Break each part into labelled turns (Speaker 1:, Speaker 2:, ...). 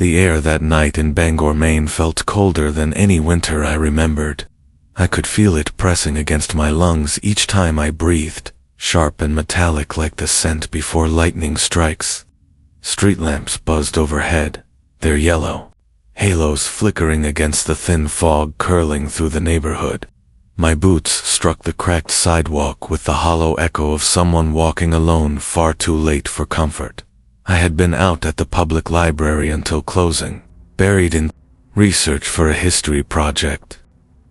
Speaker 1: The air that night in Bangor, Maine felt colder than any winter I remembered. I could feel it pressing against my lungs each time I breathed, sharp and metallic like the scent before lightning strikes. Street lamps buzzed overhead, their yellow halos flickering against the thin fog curling through the neighborhood. My boots struck the cracked sidewalk with the hollow echo of someone walking alone far too late for comfort. I had been out at the public library until closing, buried in research for a history project.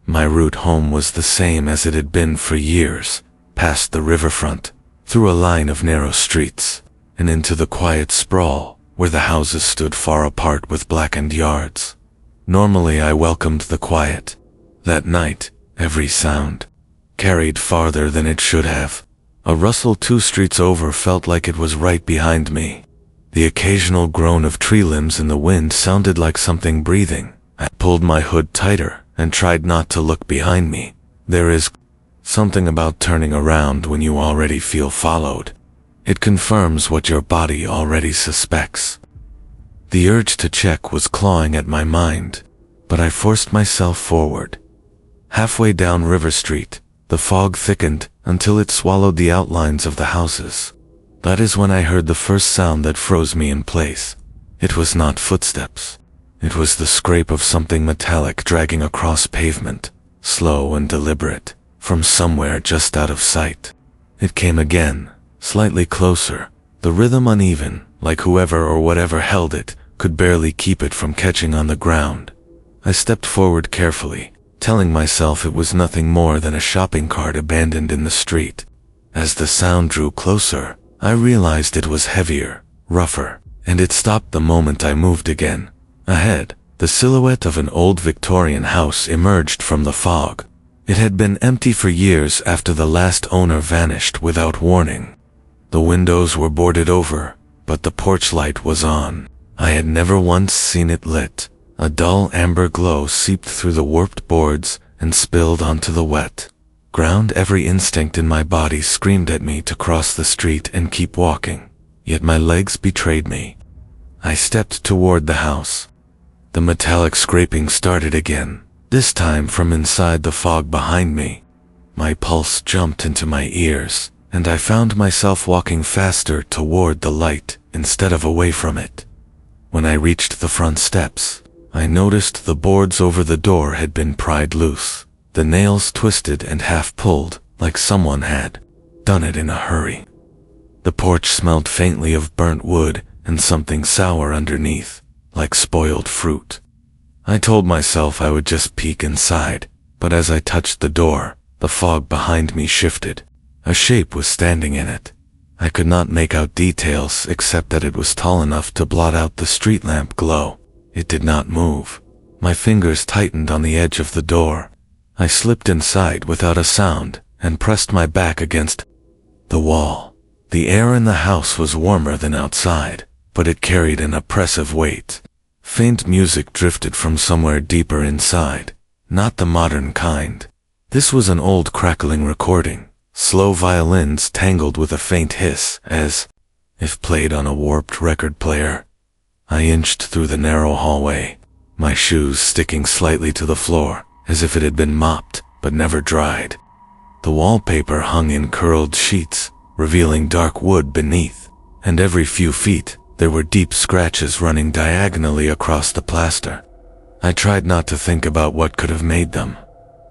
Speaker 1: My route home was the same as it had been for years, past the riverfront, through a line of narrow streets, and into the quiet sprawl, where the houses stood far apart with blackened yards. Normally I welcomed the quiet. That night, every sound carried farther than it should have. A rustle 2 streets over felt like it was right behind me. The occasional groan of tree limbs in the wind sounded like something breathing. I pulled my hood tighter and tried not to look behind me. There is something about turning around when you already feel followed. It confirms what your body already suspects. The urge to check was clawing at my mind, but I forced myself forward. Halfway down River Street, the fog thickened until it swallowed the outlines of the houses. That is when I heard the first sound that froze me in place. It was not footsteps. It was the scrape of something metallic dragging across pavement, slow and deliberate, from somewhere just out of sight. It came again, slightly closer, the rhythm uneven, like whoever or whatever held it could barely keep it from catching on the ground. I stepped forward carefully, telling myself it was nothing more than a shopping cart abandoned in the street. As the sound drew closer, I realized it was heavier, rougher, and it stopped the moment I moved again. Ahead, the silhouette of an old Victorian house emerged from the fog. It had been empty for years after the last owner vanished without warning. The windows were boarded over, but the porch light was on. I had never once seen it lit. A dull amber glow seeped through the warped boards and spilled onto the wet ground. Every instinct in my body screamed at me to cross the street and keep walking, yet my legs betrayed me. I stepped toward the house. The metallic scraping started again, this time from inside the fog behind me. My pulse jumped into my ears, and I found myself walking faster toward the light instead of away from it. When I reached the front steps, I noticed the boards over the door had been pried loose, the nails twisted and half pulled, like someone had done it in a hurry. The porch smelled faintly of burnt wood and something sour underneath, like spoiled fruit. I told myself I would just peek inside, but as I touched the door, the fog behind me shifted. A shape was standing in it. I could not make out details except that it was tall enough to blot out the street lamp glow. It did not move. My fingers tightened on the edge of the door. I slipped inside without a sound and pressed my back against the wall. The air in the house was warmer than outside, but it carried an oppressive weight. Faint music drifted from somewhere deeper inside, not the modern kind. This was an old crackling recording. Slow violins tangled with a faint hiss, as if played on a warped record player. I inched through the narrow hallway, my shoes sticking slightly to the floor, as if it had been mopped, but never dried. The wallpaper hung in curled sheets, revealing dark wood beneath, and every few feet, there were deep scratches running diagonally across the plaster. I tried not to think about what could have made them.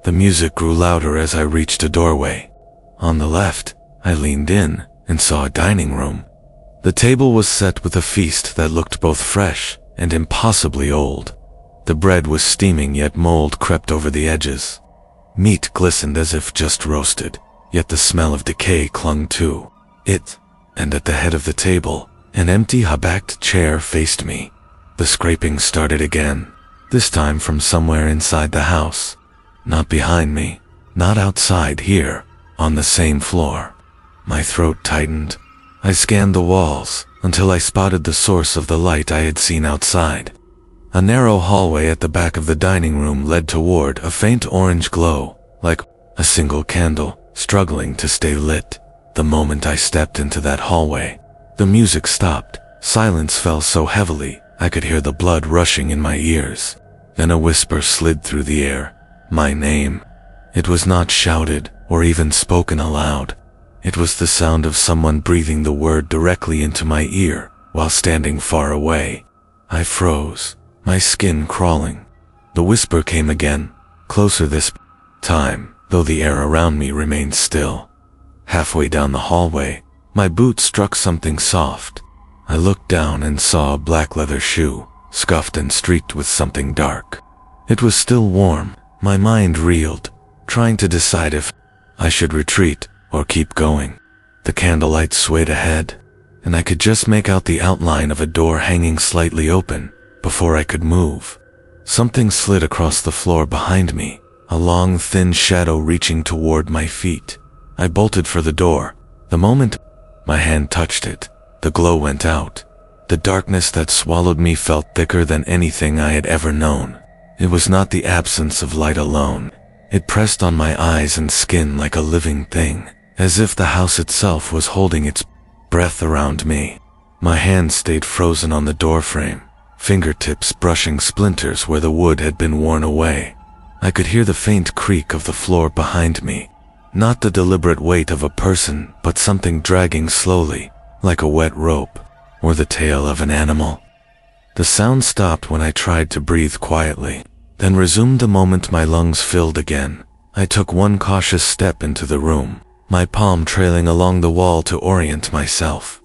Speaker 1: The music grew louder as I reached a doorway. On the left, I leaned in and saw a dining room. The table was set with a feast that looked both fresh and impossibly old. The bread was steaming, yet mold crept over the edges. Meat glistened as if just roasted, yet the smell of decay clung to it. And at the head of the table, an empty high-backed chair faced me. The scraping started again, this time from somewhere inside the house. Not behind me, not outside here. On the same floor. My throat tightened. I scanned the walls until I spotted the source of the light I had seen outside. A narrow hallway at the back of the dining room led toward a faint orange glow, like a single candle struggling to stay lit. The moment I stepped into that hallway, the music stopped. Silence fell so heavily, I could hear the blood rushing in my ears. Then a whisper slid through the air. My name. It was not shouted or even spoken aloud. It was the sound of someone breathing the word directly into my ear while standing far away. I froze, my skin crawling. The whisper came again, closer this time, though the air around me remained still. Halfway down the hallway, my boot struck something soft. I looked down and saw a black leather shoe, scuffed and streaked with something dark. It was still warm. My mind reeled, trying to decide if I should retreat or keep going. The candlelight swayed ahead, and I could just make out the outline of a door hanging slightly open before I could move. Something slid across the floor behind me, a long, thin shadow reaching toward my feet. I bolted for the door. The moment my hand touched it, the glow went out. The darkness that swallowed me felt thicker than anything I had ever known. It was not the absence of light alone. It pressed on my eyes and skin like a living thing, as if the house itself was holding its breath around me. My hand stayed frozen on the doorframe, fingertips brushing splinters where the wood had been worn away. I could hear the faint creak of the floor behind me. Not the deliberate weight of a person, but something dragging slowly, like a wet rope, or the tail of an animal. The sound stopped when I tried to breathe quietly, then resumed the moment my lungs filled again. I took one cautious step into the room, my palm trailing along the wall to orient myself.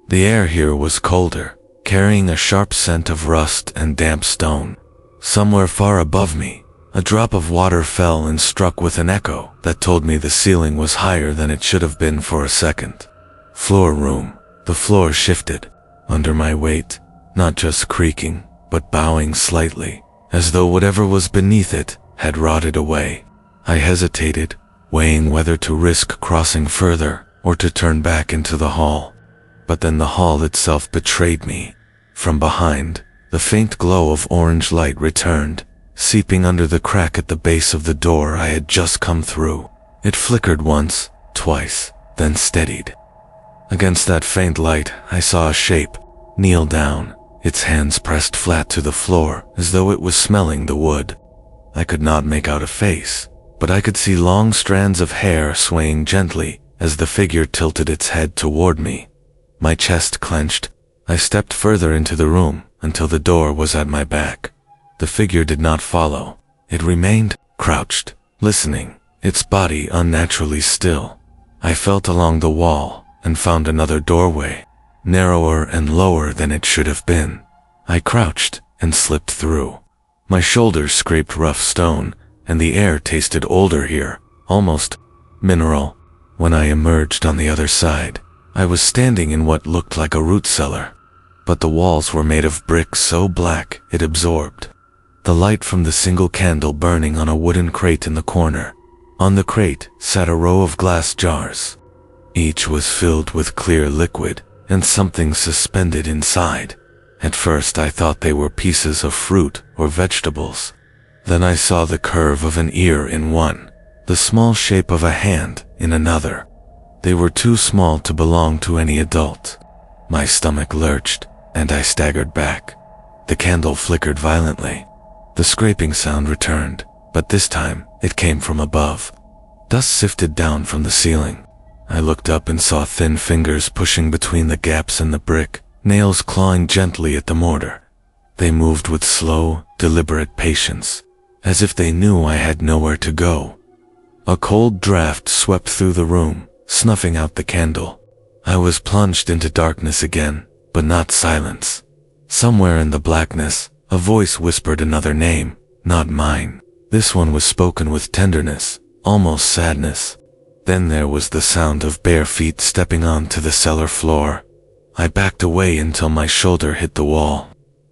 Speaker 1: The air here was colder, carrying a sharp scent of rust and damp stone. Somewhere far above me, a drop of water fell and struck with an echo that told me the ceiling was higher than it should have been for a second. Floor room. The floor shifted under my weight, not just creaking, but bowing slightly, as though whatever was beneath it had rotted away. I hesitated, weighing whether to risk crossing further or to turn back into the hall. But then the hall itself betrayed me. From behind, the faint glow of orange light returned, seeping under the crack at the base of the door I had just come through. It flickered once, twice, then steadied. Against that faint light, I saw a shape kneel down, its hands pressed flat to the floor as though it was smelling the wood. I could not make out a face, but I could see long strands of hair swaying gently as the figure tilted its head toward me. My chest clenched. I stepped further into the room until the door was at my back. The figure did not follow. It remained crouched, listening, its body unnaturally still. I felt along the wall and found another doorway, narrower and lower than it should have been. I crouched and slipped through. My shoulders scraped rough stone, and the air tasted older here, almost mineral. When I emerged on the other side, I was standing in what looked like a root cellar, but the walls were made of brick so black it absorbed the light from the single candle burning on a wooden crate in the corner. On the crate sat a row of glass jars. Each was filled with clear liquid and something suspended inside. At first I thought they were pieces of fruit or vegetables. Then I saw the curve of an ear in one, the small shape of a hand in another. They were too small to belong to any adult. My stomach lurched, and I staggered back. The candle flickered violently. The scraping sound returned, but this time it came from above. Dust sifted down from the ceiling. I looked up and saw thin fingers pushing between the gaps in the brick, nails clawing gently at the mortar. They moved with slow, deliberate patience, as if they knew I had nowhere to go. A cold draft swept through the room, snuffing out the candle. I was plunged into darkness again, but not silence. Somewhere in the blackness, a voice whispered another name, not mine. This one was spoken with tenderness, almost sadness. Then there was the sound of bare feet stepping onto the cellar floor. I backed away until my shoulder hit the wall.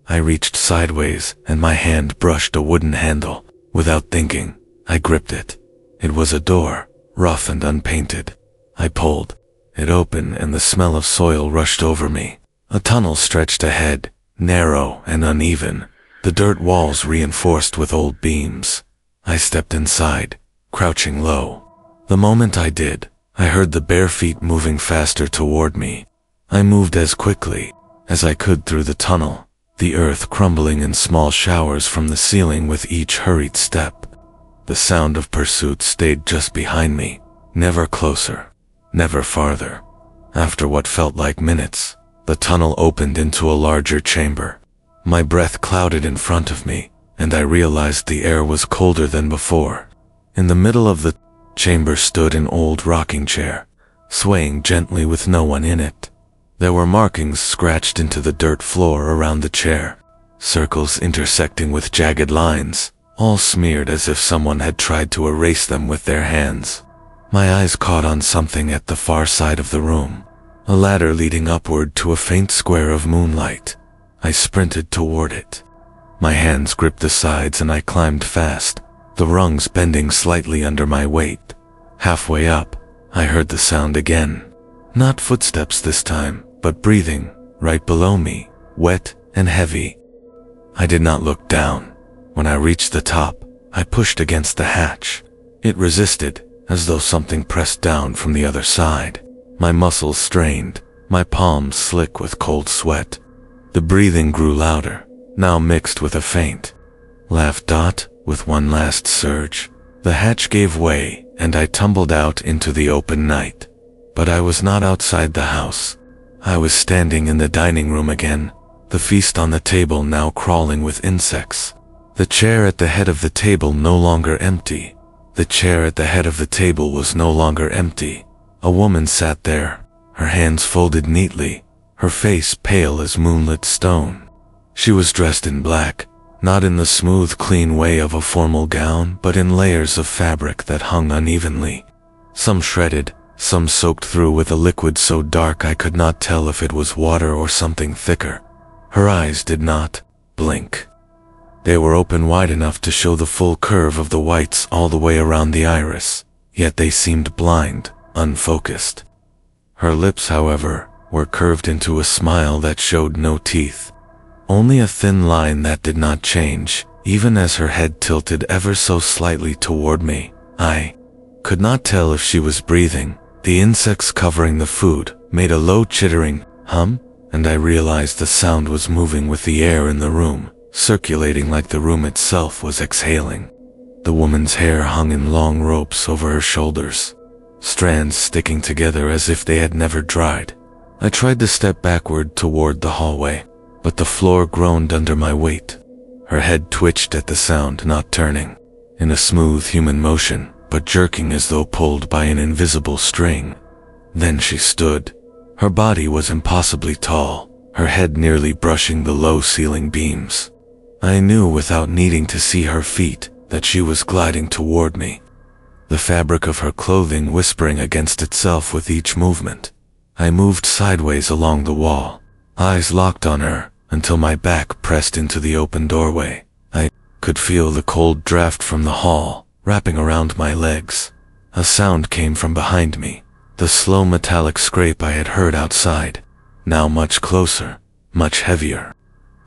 Speaker 1: I reached sideways, and my hand brushed a wooden handle. Without thinking, I gripped it. It was a door, rough and unpainted. I pulled. It opened, and the smell of soil rushed over me. A tunnel stretched ahead, narrow and uneven, the dirt walls reinforced with old beams. I stepped inside, crouching low. The moment I did, I heard the bare feet moving faster toward me. I moved as quickly as I could through the tunnel, the earth crumbling in small showers from the ceiling with each hurried step. The sound of pursuit stayed just behind me, never closer, never farther. After what felt like minutes, the tunnel opened into a larger chamber. My breath clouded in front of me, and I realized the air was colder than before. In the middle of the chamber stood an old rocking chair, swaying gently with no one in it. There were markings scratched into the dirt floor around the chair, circles intersecting with jagged lines, all smeared as if someone had tried to erase them with their hands. My eyes caught on something at the far side of the room, a ladder leading upward to a faint square of moonlight. I sprinted toward it. My hands gripped the sides and I climbed fast, the rungs bending slightly under my weight. Halfway up, I heard the sound again. Not footsteps this time, but breathing, right below me, wet and heavy. I did not look down. When I reached the top, I pushed against the hatch. It resisted, as though something pressed down from the other side. My muscles strained, my palms slick with cold sweat. The breathing grew louder, now mixed with a faint laugh. With one last surge, the hatch gave way and I tumbled out into the open night. But I was not outside the house. I was standing in the dining room again, the feast on the table now crawling with insects. The chair at the head of the table no longer empty. The chair at the head of the table was no longer empty. A woman sat there, her hands folded neatly, her face pale as moonlit stone. She was dressed in black, not in the smooth, clean way of a formal gown, but in layers of fabric that hung unevenly. Some shredded, some soaked through with a liquid so dark I could not tell if it was water or something thicker. Her eyes did not blink. They were open wide enough to show the full curve of the whites all the way around the iris, yet they seemed blind, unfocused. Her lips, however, were curved into a smile that showed no teeth. Only a thin line that did not change, even as her head tilted ever so slightly toward me. I could not tell if she was breathing. The insects covering the food made a low chittering hum, and I realized the sound was moving with the air in the room, circulating like the room itself was exhaling. The woman's hair hung in long ropes over her shoulders, strands sticking together as if they had never dried. I tried to step backward toward the hallway, but the floor groaned under my weight. Her head twitched at the sound, not turning, in a smooth human motion, but jerking as though pulled by an invisible string. Then she stood. Her body was impossibly tall, her head nearly brushing the low ceiling beams. I knew without needing to see her feet that she was gliding toward me, the fabric of her clothing whispering against itself with each movement. I moved sideways along the wall, eyes locked on her, until my back pressed into the open doorway. I could feel the cold draft from the hall wrapping around my legs. A sound came from behind me, the slow metallic scrape I had heard outside, now much closer, much heavier.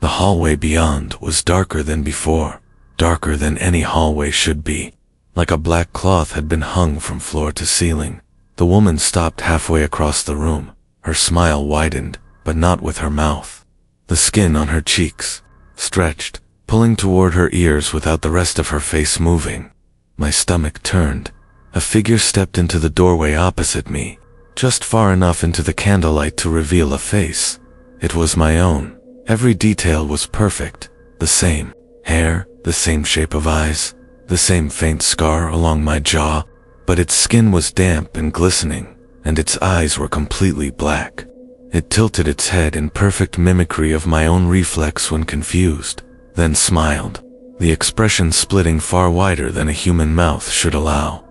Speaker 1: The hallway beyond was darker than before, darker than any hallway should be, like a black cloth had been hung from floor to ceiling. The woman stopped halfway across the room, her smile widened, but not with her mouth. The skin on her cheeks stretched, pulling toward her ears without the rest of her face moving. My stomach turned. A figure stepped into the doorway opposite me, just far enough into the candlelight to reveal a face. It was my own. Every detail was perfect. The same hair, the same shape of eyes, the same faint scar along my jaw, but its skin was damp and glistening, and its eyes were completely black. It tilted its head in perfect mimicry of my own reflex when confused, then smiled, the expression splitting far wider than a human mouth should allow.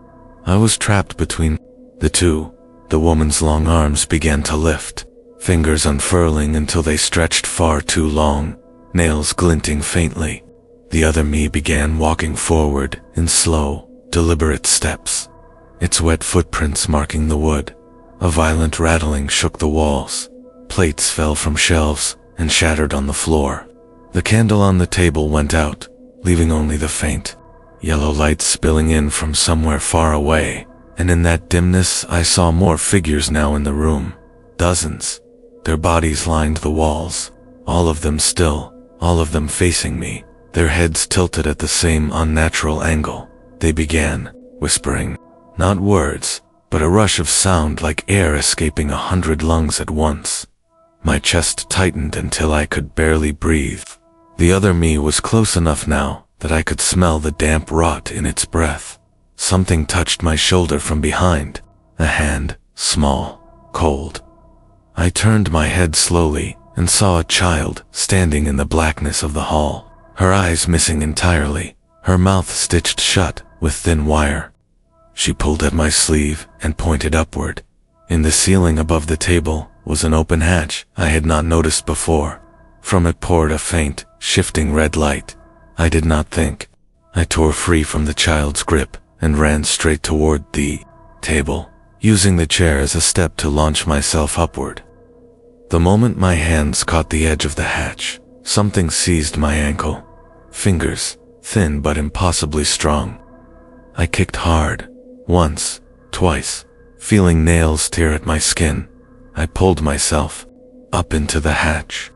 Speaker 1: I was trapped between the two. The woman's long arms began to lift, fingers unfurling until they stretched far too long, nails glinting faintly. The other me began walking forward in slow, deliberate steps, its wet footprints marking the wood. A violent rattling shook the walls. Plates fell from shelves and shattered on the floor. The candle on the table went out, leaving only the faint yellow light spilling in from somewhere far away, and in that dimness I saw more figures now in the room. Dozens. Their bodies lined the walls, all of them still, all of them facing me, their heads tilted at the same unnatural angle. They began whispering, not words, but a rush of sound like air escaping 100 lungs at once. My chest tightened until I could barely breathe. The other me was close enough now that I could smell the damp rot in its breath. Something touched my shoulder from behind, a hand, small, cold. I turned my head slowly and saw a child standing in the blackness of the hall, her eyes missing entirely, her mouth stitched shut with thin wire. She pulled at my sleeve and pointed upward. In the ceiling above the table was an open hatch I had not noticed before. From it poured a faint, shifting red light. I did not think. I tore free from the child's grip and ran straight toward the table, using the chair as a step to launch myself upward. The moment my hands caught the edge of the hatch, something seized my ankle. Fingers, thin but impossibly strong. I kicked hard, once, twice, feeling nails tear at my skin. I pulled myself up into the hatch.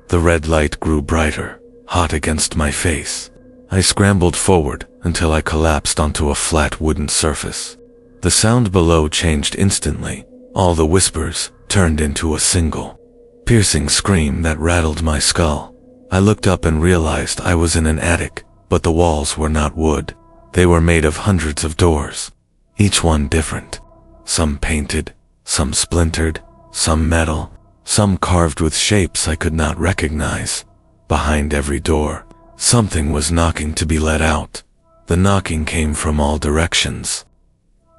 Speaker 1: The red light grew brighter, hot against my face. I scrambled forward until I collapsed onto a flat wooden surface. The sound below changed instantly. All the whispers turned into a single, piercing scream that rattled my skull. I looked up and realized I was in an attic, but the walls were not wood. They were made of hundreds of doors, each one different. Some painted, some splintered, some metal, some carved with shapes I could not recognize. Behind every door, something was knocking to be let out. The knocking came from all directions.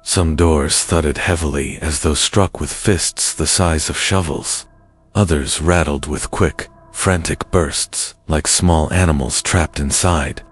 Speaker 1: Some doors thudded heavily as though struck with fists the size of shovels. Others rattled with quick, frantic bursts, like small animals trapped inside.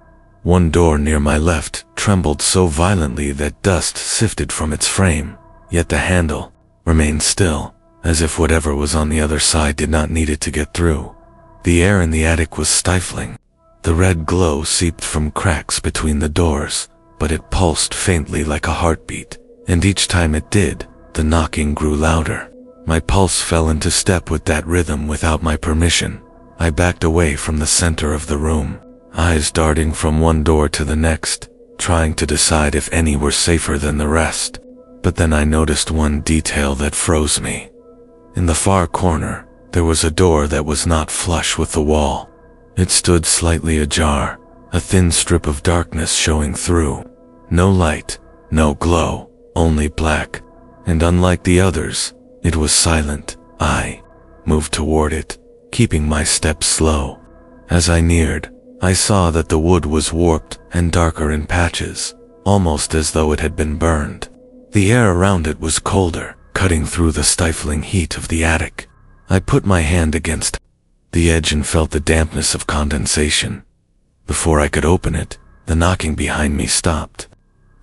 Speaker 1: One door near my left trembled so violently that dust sifted from its frame, yet the handle remained still, as if whatever was on the other side did not need it to get through. The air in the attic was stifling. The red glow seeped from cracks between the doors, but it pulsed faintly like a heartbeat, and each time it did, the knocking grew louder. My pulse fell into step with that rhythm without my permission. I backed away from the center of the room, eyes darting from one door to the next, trying to decide if any were safer than the rest. But then I noticed one detail that froze me. In the far corner, there was a door that was not flush with the wall. It stood slightly ajar, a thin strip of darkness showing through. No light, no glow, only black. And unlike the others, it was silent. I moved toward it, keeping my steps slow. As I neared, I saw that the wood was warped and darker in patches, almost as though it had been burned. The air around it was colder, cutting through the stifling heat of the attic. I put my hand against the edge and felt the dampness of condensation. Before I could open it, the knocking behind me stopped.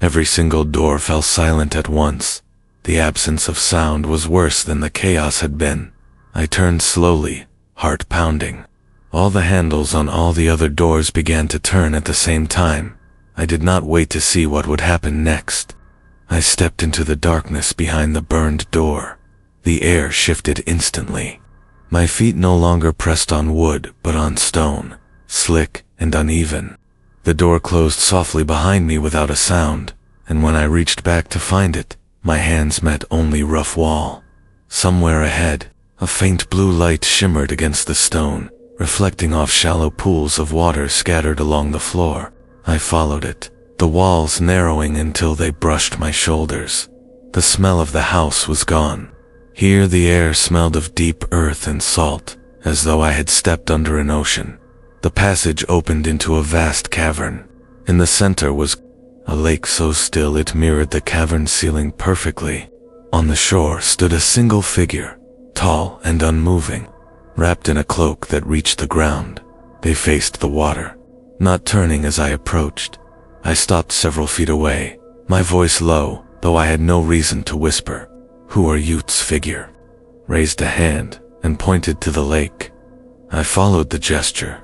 Speaker 1: Every single door fell silent at once. The absence of sound was worse than the chaos had been. I turned slowly, heart pounding. All the handles on all the other doors began to turn at the same time. I did not wait to see what would happen next. I stepped into the darkness behind the burned door. The air shifted instantly. My feet no longer pressed on wood, but on stone, slick and uneven. The door closed softly behind me without a sound, and when I reached back to find it, my hands met only rough wall. Somewhere ahead, a faint blue light shimmered against the stone, reflecting off shallow pools of water scattered along the floor. I followed it, the walls narrowing until they brushed my shoulders. The smell of the house was gone. Here the air smelled of deep earth and salt, as though I had stepped under an ocean. The passage opened into a vast cavern. In the center was a lake so still it mirrored the cavern ceiling perfectly. On the shore stood a single figure, tall and unmoving, wrapped in a cloak that reached the ground. They faced the water, not turning as I approached. I stopped several feet away, my voice low, though I had no reason to whisper. "Who are you's figure?" Raised a hand and pointed to the lake. I followed the gesture.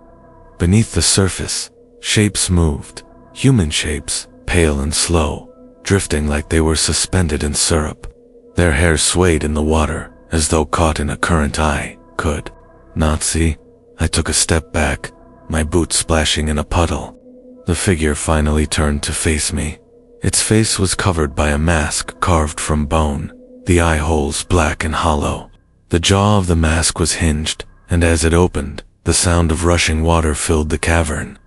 Speaker 1: Beneath the surface, shapes moved, human shapes, pale and slow, drifting like they were suspended in syrup. Their hair swayed in the water, as though caught in a current I could not see. I took a step back, my boots splashing in a puddle. The figure finally turned to face me. Its face was covered by a mask carved from bone, the eye holes black and hollow. The jaw of the mask was hinged, and as it opened, the sound of rushing water filled the cavern.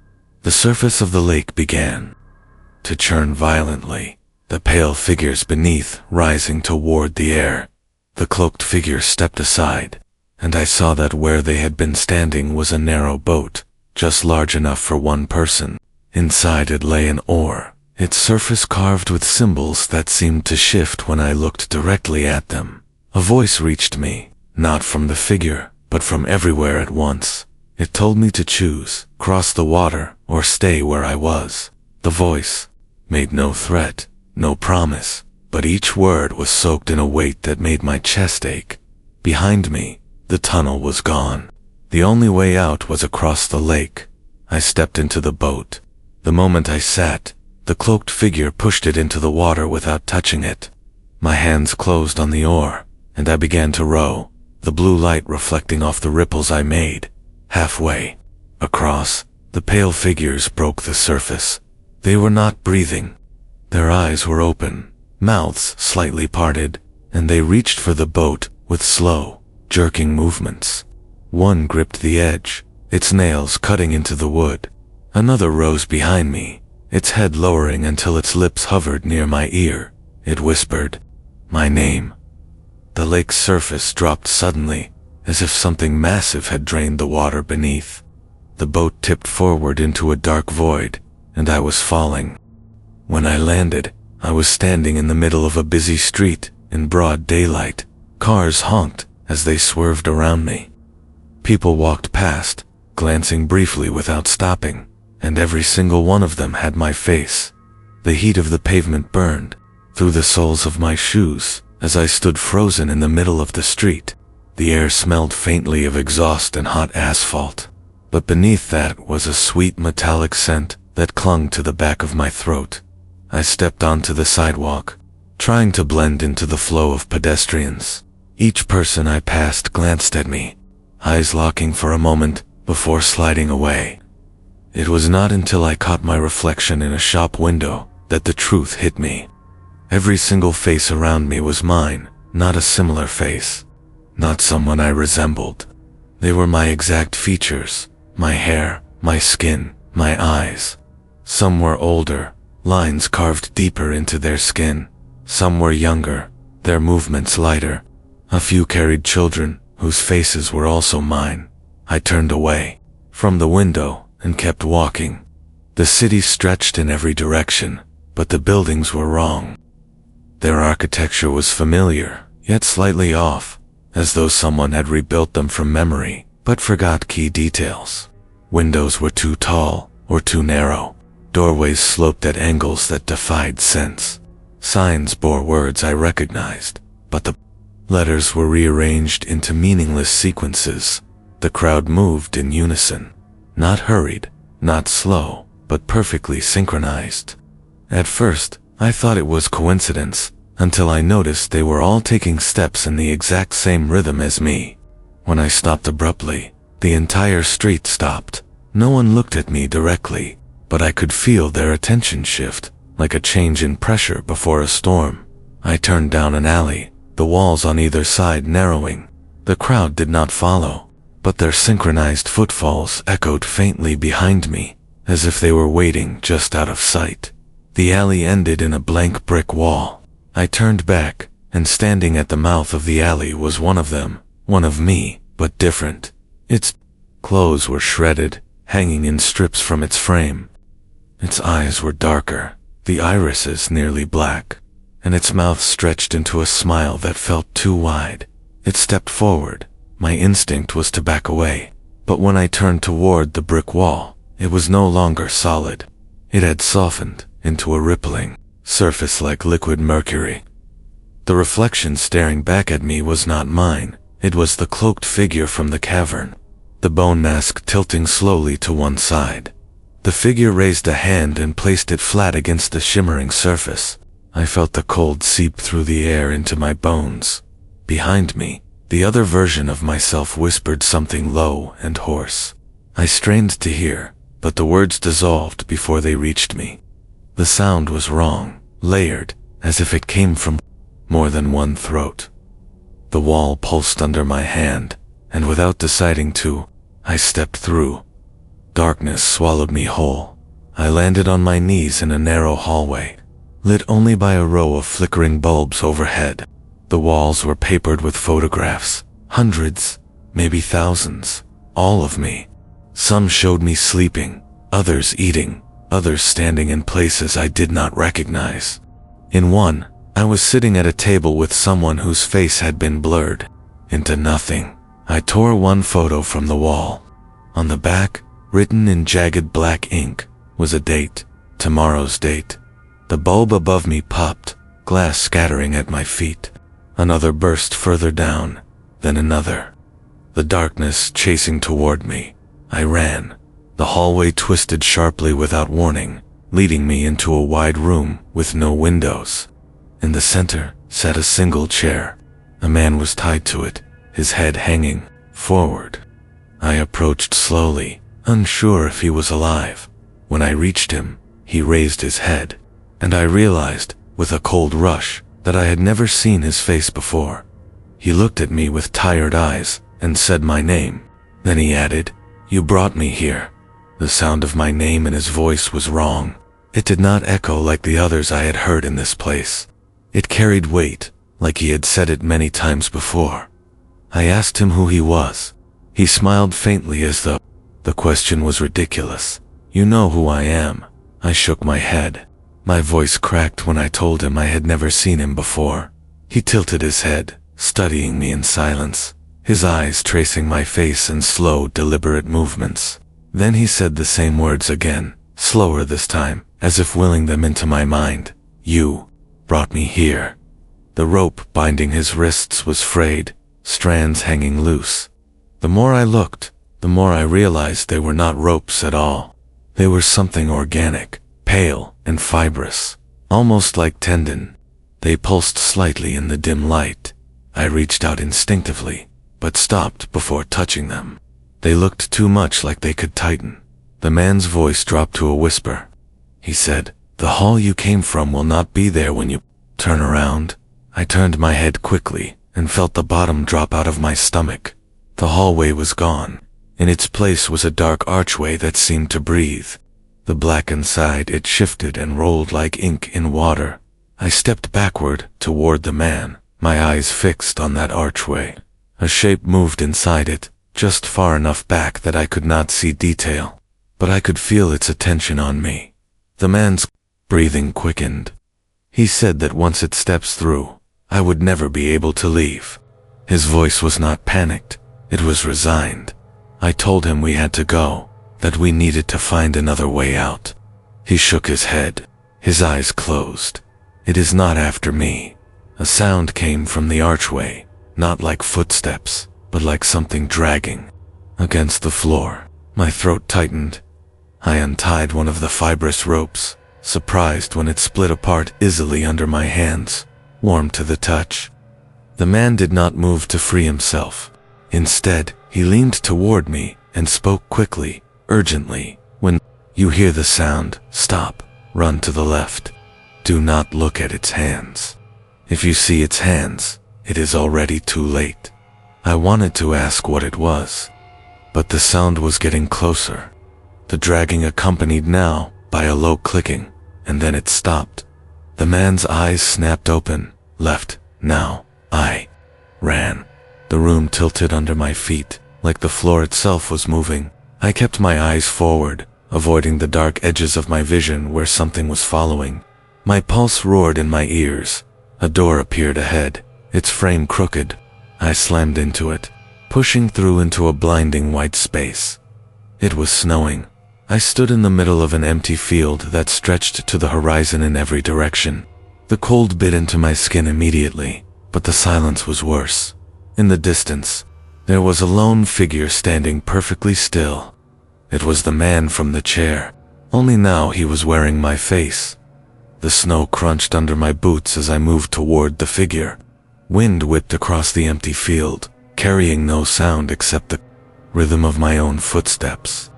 Speaker 1: The surface of the lake began to churn violently, the pale figures beneath rising toward the air. The cloaked figure stepped aside, and I saw that where they had been standing was a narrow boat, just large enough for one person. Inside it lay an oar, its surface carved with symbols that seemed to shift when I looked directly at them. A voice reached me, not from the figure, but from everywhere at once. It told me to choose, cross the water, or stay where I was. The voice made no threat, no promise, but each word was soaked in a weight that made my chest ache. Behind me, the tunnel was gone. The only way out was across the lake. I stepped into the boat. The moment I sat, the cloaked figure pushed it into the water without touching it. My hands closed on the oar, and I began to row, the blue light reflecting off the ripples I made. Halfway across, the pale figures broke the surface. They were not breathing. Their eyes were open, mouths slightly parted, and they reached for the boat with slow, jerking movements. One gripped the edge, its nails cutting into the wood. Another rose behind me, its head lowering until its lips hovered near my ear. It whispered, "My name." The lake's surface dropped suddenly, as if something massive had drained the water beneath. The boat tipped forward into a dark void, and I was falling. When I landed, I was standing in the middle of a busy street, in broad daylight. Cars honked as they swerved around me. People walked past, glancing briefly without stopping, and every single one of them had my face. The heat of the pavement burned through the soles of my shoes as I stood frozen in the middle of the street. The air smelled faintly of exhaust and hot asphalt, but beneath that was a sweet metallic scent that clung to the back of my throat. I stepped onto the sidewalk, trying to blend into the flow of pedestrians. Each person I passed glanced at me, eyes locking for a moment before sliding away. It was not until I caught my reflection in a shop window that the truth hit me. Every single face around me was mine, not a similar face, not someone I resembled. They were my exact features, my hair, my skin, my eyes. Some were older, lines carved deeper into their skin. Some were younger, their movements lighter. A few carried children, whose faces were also mine. I turned away from the window and kept walking. The city stretched in every direction, but the buildings were wrong. Their architecture was familiar, yet slightly off, as though someone had rebuilt them from memory, but forgot key details. Windows were too tall or too narrow. Doorways sloped at angles that defied sense. Signs bore words I recognized, but the letters were rearranged into meaningless sequences. The crowd moved in unison, not hurried, not slow, but perfectly synchronized. At first, I thought it was coincidence, until I noticed they were all taking steps in the exact same rhythm as me. When I stopped abruptly, the entire street stopped. No one looked at me directly, but I could feel their attention shift, like a change in pressure before a storm. I turned down an alley, the walls on either side narrowing. The crowd did not follow, but their synchronized footfalls echoed faintly behind me, as if they were waiting just out of sight. The alley ended in a blank brick wall. I turned back, and standing at the mouth of the alley was one of them, one of me, but different. Its clothes were shredded, hanging in strips from its frame. Its eyes were darker, the irises nearly black, and its mouth stretched into a smile that felt too wide. It stepped forward. My instinct was to back away, but when I turned toward the brick wall, it was no longer solid. It had softened into a rippling surface like liquid mercury. The reflection staring back at me was not mine. It was the cloaked figure from the cavern, the bone mask tilting slowly to one side. The figure raised a hand and placed it flat against the shimmering surface. I felt the cold seep through the air into my bones. Behind me, the other version of myself whispered something low and hoarse. I strained to hear, but the words dissolved before they reached me. The sound was wrong, layered, as if it came from more than one throat. The wall pulsed under my hand, and without deciding to, I stepped through. Darkness swallowed me whole. I landed on my knees in a narrow hallway, lit only by a row of flickering bulbs overhead. The walls were papered with photographs, hundreds, maybe thousands, all of me. Some showed me sleeping, others eating, others standing in places I did not recognize. In one, I was sitting at a table with someone whose face had been blurred into nothing. I tore one photo from the wall. On the back, written in jagged black ink, was a date, tomorrow's date. The bulb above me popped, glass scattering at my feet. Another burst further down, then another. The darkness chasing toward me. I ran. The hallway twisted sharply without warning, leading me into a wide room with no windows. In the center sat a single chair. A man was tied to it, his head hanging forward. I approached slowly, unsure if he was alive. When I reached him, he raised his head, and I realized, with a cold rush, that I had never seen his face before. He looked at me with tired eyes and said my name. Then he added, "You brought me here." The sound of my name in his voice was wrong. It did not echo like the others I had heard in this place. It carried weight, like he had said it many times before. I asked him who he was. He smiled faintly as though the question was ridiculous. "You know who I am." I shook my head. My voice cracked when I told him I had never seen him before. He tilted his head, studying me in silence, his eyes tracing my face in slow, deliberate movements. Then he said the same words again, slower this time, as if willing them into my mind. "You brought me here." The rope binding his wrists was frayed, strands hanging loose. The more I looked, the more I realized they were not ropes at all. They were something organic, pale and fibrous, almost like tendon. They pulsed slightly in the dim light. I reached out instinctively, but stopped before touching them. They looked too much like they could tighten. The man's voice dropped to a whisper. He said, "The hall you came from will not be there when you turn around." I turned my head quickly and felt the bottom drop out of my stomach. The hallway was gone. In its place was a dark archway that seemed to breathe. The blackened side it shifted and rolled like ink in water. I stepped backward toward the man, my eyes fixed on that archway. A shape moved inside it, just far enough back that I could not see detail, but I could feel its attention on me. The man's breathing quickened. He said that once it steps through, I would never be able to leave. His voice was not panicked, it was resigned. I told him we had to go, that we needed to find another way out. He shook his head, his eyes closed. "It is not after me." A sound came from the archway, not like footsteps, but like something dragging against the floor. My throat tightened. I untied one of the fibrous ropes, surprised when it split apart easily under my hands, warm to the touch. The man did not move to free himself. Instead, he leaned toward me and spoke quickly, urgently. "When you hear the sound, stop, run to the left. Do not look at its hands. If you see its hands, it is already too late." I wanted to ask what it was, but the sound was getting closer. The dragging accompanied now by a low clicking, and then it stopped. The man's eyes snapped open. "Left, now." I ran. The room tilted under my feet, like the floor itself was moving. I kept my eyes forward, avoiding the dark edges of my vision where something was following. My pulse roared in my ears. A door appeared ahead, its frame crooked. I slammed into it, pushing through into a blinding white space. It was snowing. I stood in the middle of an empty field that stretched to the horizon in every direction. The cold bit into my skin immediately, but the silence was worse. In the distance, there was a lone figure standing perfectly still. It was the man from the chair, only now he was wearing my face. The snow crunched under my boots as I moved toward the figure. Wind whipped across the empty field, carrying no sound except the rhythm of my own footsteps.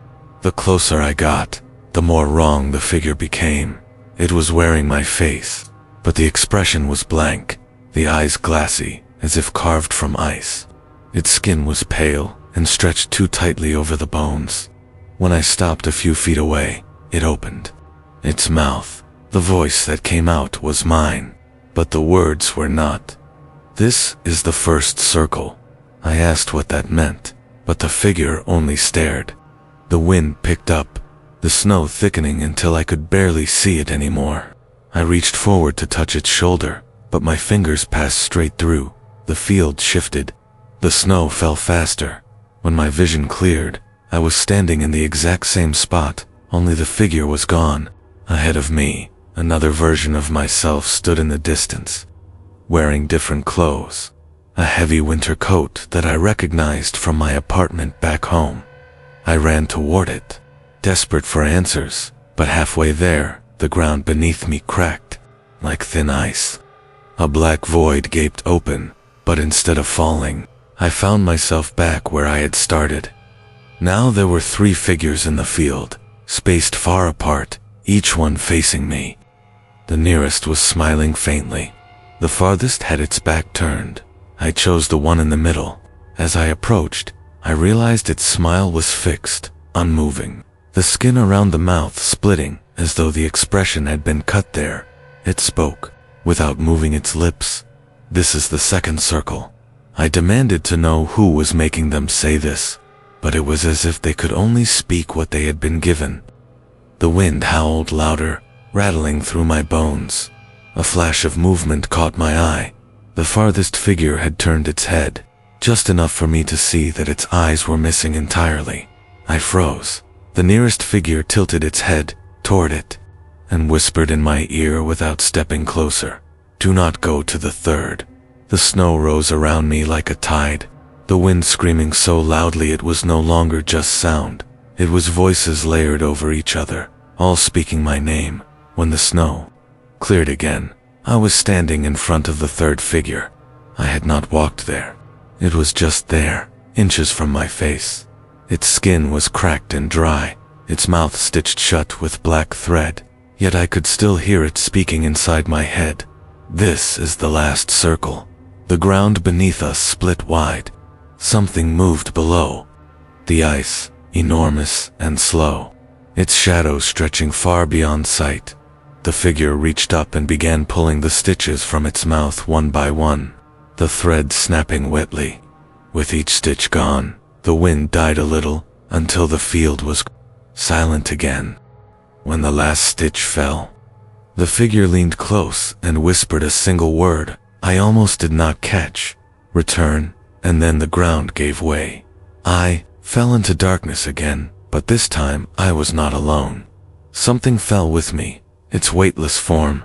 Speaker 1: The closer I got, the more wrong the figure became. It was wearing my face, but the expression was blank, the eyes glassy, as if carved from ice. Its skin was pale and stretched too tightly over the bones. When I stopped a few feet away, it opened. Its mouth, the voice that came out was mine, but the words were not. "This is the first circle." I asked what that meant, but the figure only stared. The wind picked up, the snow thickening until I could barely see it anymore. I reached forward to touch its shoulder, but my fingers passed straight through. The field shifted. The snow fell faster. When my vision cleared, I was standing in the exact same spot, only the figure was gone. Ahead of me, another version of myself stood in the distance, wearing different clothes. A heavy winter coat that I recognized from my apartment back home. I ran toward it, desperate for answers, but halfway there, the ground beneath me cracked, like thin ice. A black void gaped open, but instead of falling, I found myself back where I had started. Now there were 3 figures in the field, spaced far apart, each one facing me. The nearest was smiling faintly. The farthest had its back turned. I chose the one in the middle. As I approached, I realized its smile was fixed, unmoving, the skin around the mouth splitting as though the expression had been cut there. It spoke, without moving its lips. "This is the second circle." I demanded to know who was making them say this, but it was as if they could only speak what they had been given. The wind howled louder, rattling through my bones. A flash of movement caught my eye. The farthest figure had turned its head, just enough for me to see that its eyes were missing entirely. I froze. The nearest figure tilted its head toward it, and whispered in my ear without stepping closer, "Do not go to the third." The snow rose around me like a tide, the wind screaming so loudly it was no longer just sound. It was voices layered over each other, all speaking my name. When the snow cleared again, I was standing in front of the third figure. I had not walked there. It was just there, inches from my face. Its skin was cracked and dry, its mouth stitched shut with black thread, yet I could still hear it speaking inside my head. "This is the last circle." The ground beneath us split wide. Something moved below. The ice, enormous and slow, its shadow stretching far beyond sight. The figure reached up and began pulling the stitches from its mouth one by one, the thread snapping wetly. With each stitch gone, the wind died a little, until the field was silent again. When the last stitch fell, the figure leaned close and whispered a single word I almost did not catch. "Return," and then the ground gave way. I fell into darkness again, but this time I was not alone. Something fell with me, its weightless form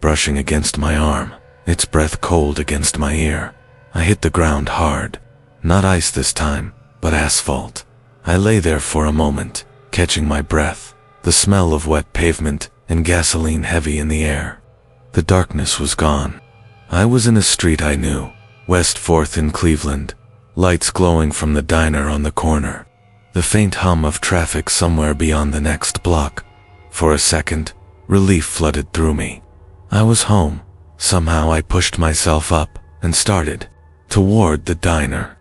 Speaker 1: brushing against my arm, its breath cold against my ear. I hit the ground hard, not ice this time, but asphalt. I lay there for a moment, catching my breath, the smell of wet pavement and gasoline heavy in the air. The darkness was gone. I was in a street I knew, West 4th in Cleveland, lights glowing from the diner on the corner, the faint hum of traffic somewhere beyond the next block. For a second, relief flooded through me. I was home. Somehow I pushed myself up and started toward the diner.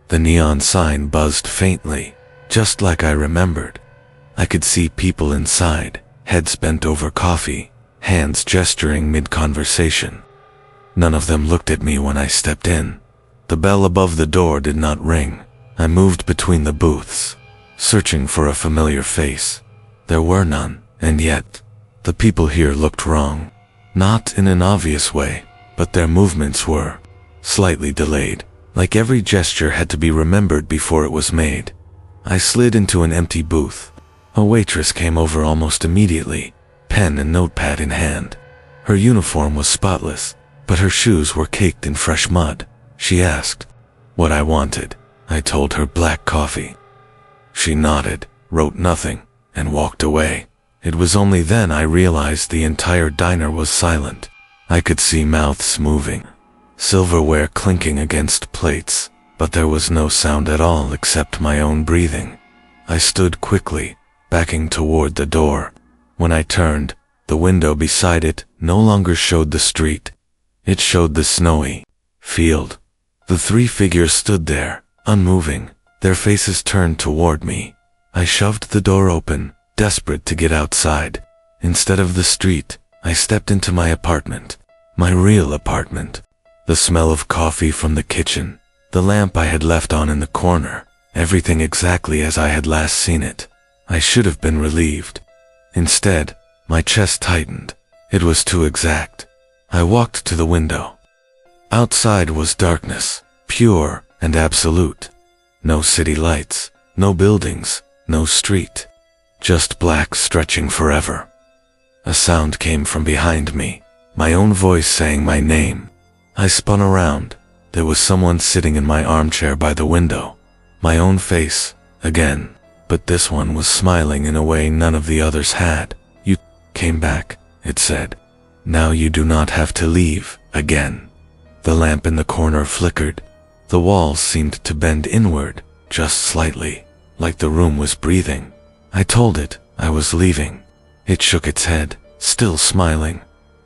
Speaker 1: The neon sign buzzed faintly, just like I remembered. I could see people inside, heads bent over coffee, hands gesturing mid-conversation. None of them looked at me when I stepped in. The bell above the door did not ring. I moved between the booths, searching for a familiar face. There were none, and yet, the people here looked wrong. Not in an obvious way, but their movements were slightly delayed, like every gesture had to be remembered before it was made. I slid into an empty booth. A waitress came over almost immediately, pen and notepad in hand. Her uniform was spotless, but her shoes were caked in fresh mud. She asked what I wanted. I told her black coffee. She nodded, wrote nothing, and walked away. It was only then I realized the entire diner was silent. I could see mouths moving, silverware clinking against plates, but there was no sound at all except my own breathing. I stood quickly, backing toward the door. When I turned, the window beside it no longer showed the street. It showed the snowy field. The three figures stood there, unmoving, their faces turned toward me. I shoved the door open, desperate to get outside. Instead of the street, I stepped into my apartment. My real apartment. The smell of coffee from the kitchen, the lamp I had left on in the corner, everything exactly as I had last seen it. I should have been relieved. Instead, my chest tightened. It was too exact. I walked to the window. Outside was darkness, pure and absolute. No city lights, no buildings, no street. Just black stretching forever. A sound came from behind me, my own voice saying my name. I spun around. There was someone sitting in my armchair by the window. My own face, again, but this one was smiling in a way none of the others had. You came back, it said. Now you do not have to leave, again. The lamp in the corner flickered. The walls seemed to bend inward, just slightly, like the room was breathing. I told it I was leaving. It shook its head, still smiling.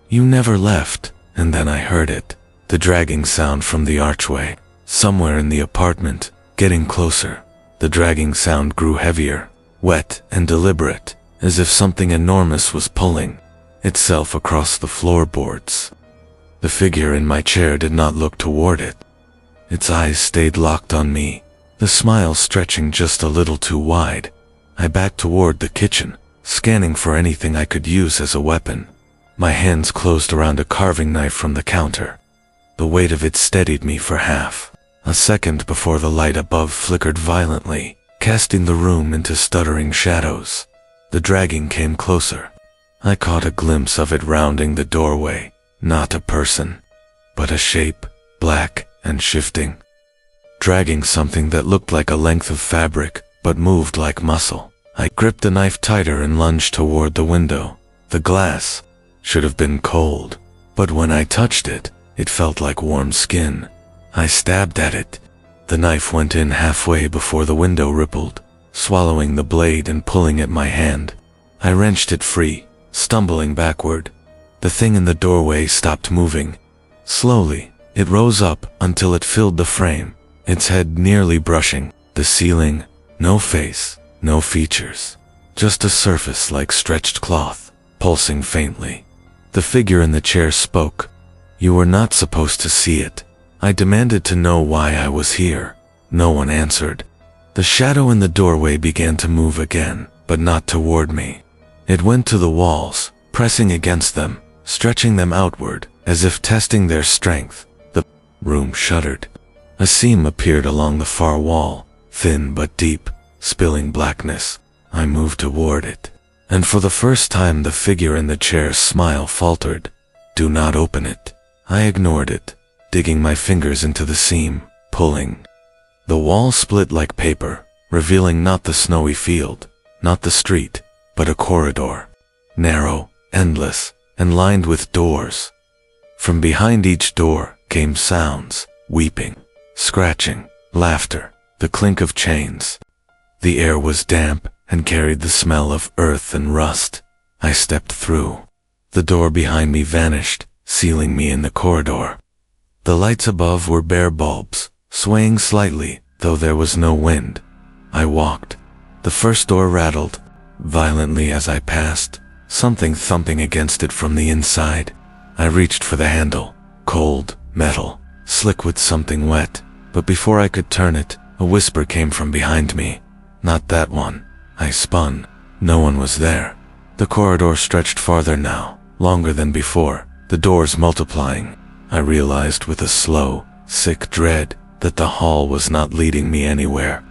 Speaker 1: You never left, and then I heard it. The dragging sound from the archway, somewhere in the apartment, getting closer. The dragging sound grew heavier, wet and deliberate, as if something enormous was pulling itself across the floorboards. The figure in my chair did not look toward it. Its eyes stayed locked on me, the smile stretching just a little too wide. I backed toward the kitchen, scanning for anything I could use as a weapon. My hands closed around a carving knife from the counter. The weight of it steadied me for half a second before the light above flickered violently, casting the room into stuttering shadows. The dragging came closer. I caught a glimpse of it rounding the doorway, not a person, but a shape, black and shifting, dragging something that looked like a length of fabric, but moved like muscle. I gripped the knife tighter and lunged toward the window. The glass should have been cold, but when I touched it, it felt like warm skin. I stabbed at it. The knife went in halfway before the window rippled, swallowing the blade and pulling at my hand. I wrenched it free, stumbling backward. The thing in the doorway stopped moving. Slowly, it rose up until it filled the frame, its head nearly brushing the ceiling. No face, no features, just a surface like stretched cloth, pulsing faintly. The figure in the chair spoke. You were not supposed to see it. I demanded to know why I was here. No one answered. The shadow in the doorway began to move again, but not toward me. It went to the walls, pressing against them, stretching them outward, as if testing their strength. The room shuddered. A seam appeared along the far wall, thin but deep, spilling blackness. I moved toward it, and for the first time the figure in the chair's smile faltered. Do not open it. I ignored it, digging my fingers into the seam, pulling. The wall split like paper, revealing not the snowy field, not the street, but a corridor. Narrow, endless, and lined with doors. From behind each door came sounds, weeping, scratching, laughter, the clink of chains. The air was damp and carried the smell of earth and rust. I stepped through. The door behind me vanished, sealing me in the corridor. The lights above were bare bulbs, swaying slightly, though there was no wind. I walked. The first door rattled violently as I passed, something thumping against it from the inside. I reached for the handle, cold, metal, slick with something wet, but before I could turn it, a whisper came from behind me. Not that one. I spun. No one was there. The corridor stretched farther now, longer than before, the doors multiplying. I realized with a slow, sick dread that the hall was not leading me anywhere.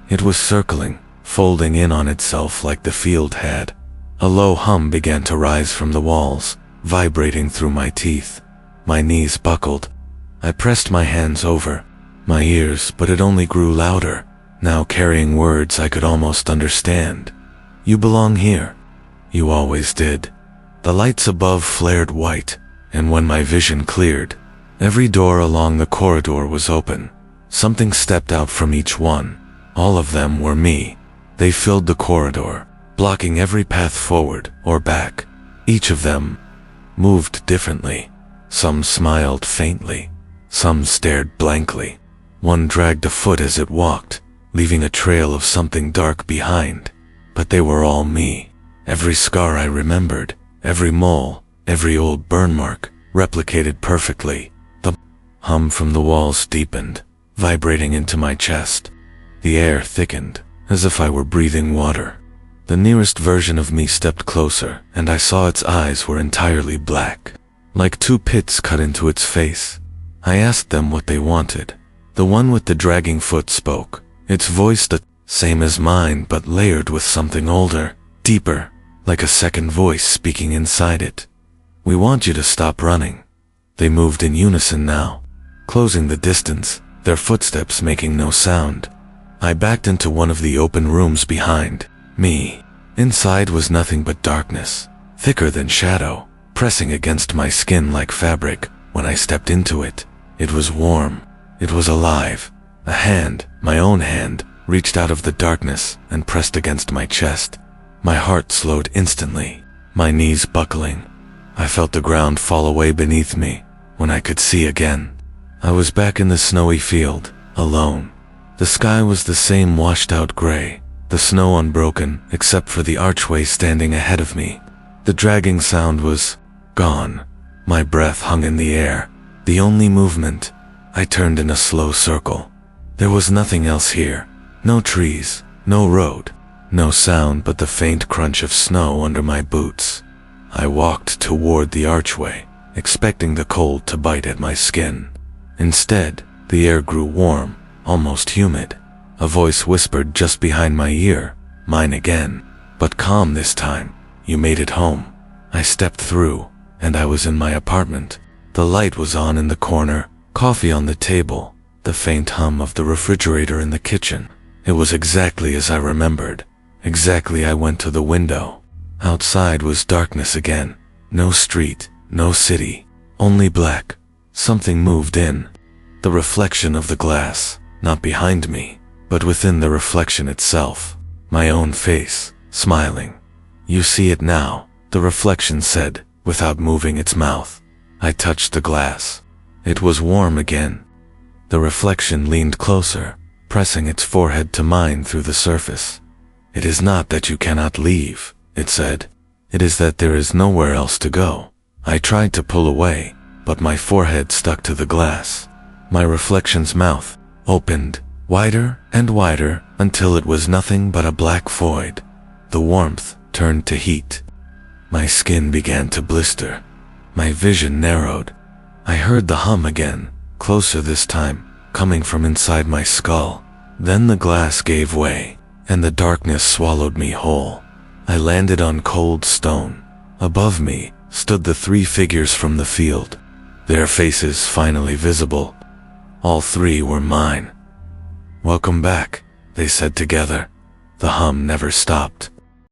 Speaker 1: It was circling, folding in on itself like the field had. A low hum began to rise from the walls, vibrating through my teeth. My knees buckled. I pressed my hands over my ears, but it only grew louder, now carrying words I could almost understand. You belong here. You always did. The lights above flared white, and when my vision cleared, every door along the corridor was open. Something stepped out from each one. All of them were me. They filled the corridor, blocking every path forward or back. Each of them moved differently. Some smiled faintly. Some stared blankly. One dragged a foot as it walked, leaving a trail of something dark behind. But they were all me. Every scar I remembered, every mole, every old burn mark, replicated perfectly. The hum from the walls deepened, vibrating into my chest. The air thickened, as if I were breathing water. The nearest version of me stepped closer, and I saw its eyes were entirely black, like two pits cut into its face. I asked them what they wanted. The one with the dragging foot spoke, its voice the same as mine but layered with something older, deeper, like a second voice speaking inside it. "We want you to stop running." They moved in unison now, closing the distance, their footsteps making no sound. I backed into one of the open rooms behind me. Inside was nothing but darkness, thicker than shadow, pressing against my skin like fabric. When I stepped into it, it was warm. It was alive. A hand, my own hand, reached out of the darkness and pressed against my chest. My heart slowed instantly, my knees buckling. I felt the ground fall away beneath me. When I could see again, I was back in the snowy field, alone. The sky was the same washed-out gray, the snow unbroken except for the archway standing ahead of me. The dragging sound was gone. My breath hung in the air. The only movement, I turned in a slow circle. There was nothing else here. No trees, no road, no sound but the faint crunch of snow under my boots. I walked toward the archway, expecting the cold to bite at my skin. Instead, the air grew warm, almost humid. A voice whispered just behind my ear, mine again, but calm this time. "You made it home." I stepped through, and I was in my apartment. The light was on in the corner, coffee on the table, the faint hum of the refrigerator in the kitchen. It was exactly as I remembered. Exactly. I went to the window. Outside was darkness again. No street, no city, only black. Something moved in. The reflection of the glass, not behind me, but within the reflection itself. My own face, smiling. "You see it now," the reflection said, without moving its mouth. I touched the glass. It was warm again. The reflection leaned closer, pressing its forehead to mine through the surface. "It is not that you cannot leave," it said. "It is that there is nowhere else to go." I tried to pull away, but my forehead stuck to the glass. My reflection's mouth opened, wider and wider, until it was nothing but a black void. The warmth turned to heat. My skin began to blister. My vision narrowed. I heard the hum again, closer this time, coming from inside my skull. Then the glass gave way, and the darkness swallowed me whole. I landed on cold stone. Above me stood the three figures from the field, their faces finally visible. All three were mine. "Welcome back," they said together. The hum never stopped.